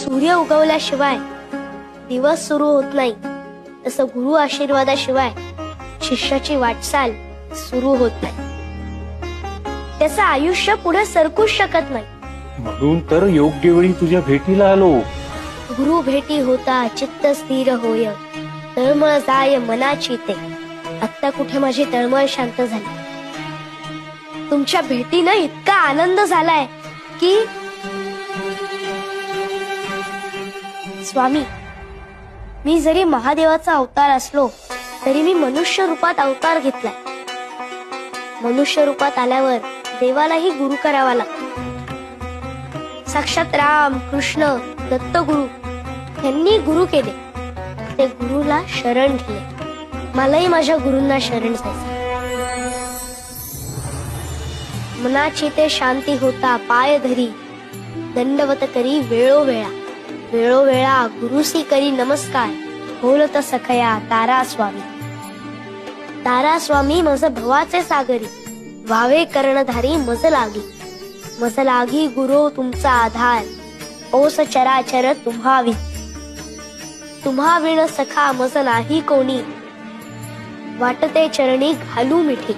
सूर्य उगवल्याशिवाय दिवस सुरू होत नाही, तसं गुरु आशीर्वादाशिवाय शिष्याची वाटचाल सुरू होत नाही. त्याचं आयुष्य पुढे सरकूच शकत नाही. म्हणून तर योग्य वेळी तुझ्या भेटीला आलो. गुरु भेटी होता चित्त स्थिर होय, तळमळ जाय मनाची ते. आत्ता कुठे माझी तळमळ शांत झाली. तुमच्या भेटीनं इतका आनंद झालाय की स्वामी, मी जरी महादेवाचा अवतार असलो तरी मी मनुष्य रूपात अवतार घेतलाय. मनुष्य रूपात आल्यावर देवालाही गुरु करावा लागतो. साक्षात राम कृष्ण दत्तगुरु यांनी गुरु केले. ते गुरुला शरण दिले. मलाही माझ्या गुरूंना शरण जायचं. मनाची ते शांती होता पाय धरी, दंडवत करी वेळोवेळा. वेळोवेळा गुरुसी करी नमस्कार, बोलत सखया तारा स्वामी. तारा स्वामी मज भवाचे सागरी, व्हावे कर्णधारी मज लागी. मज लागी गुरु तुमचा आधार, ओस चराचर तुम्हावी. तुम्हा विण सखा मज नाही कोणी, वाटते चरणी घालू मिठी.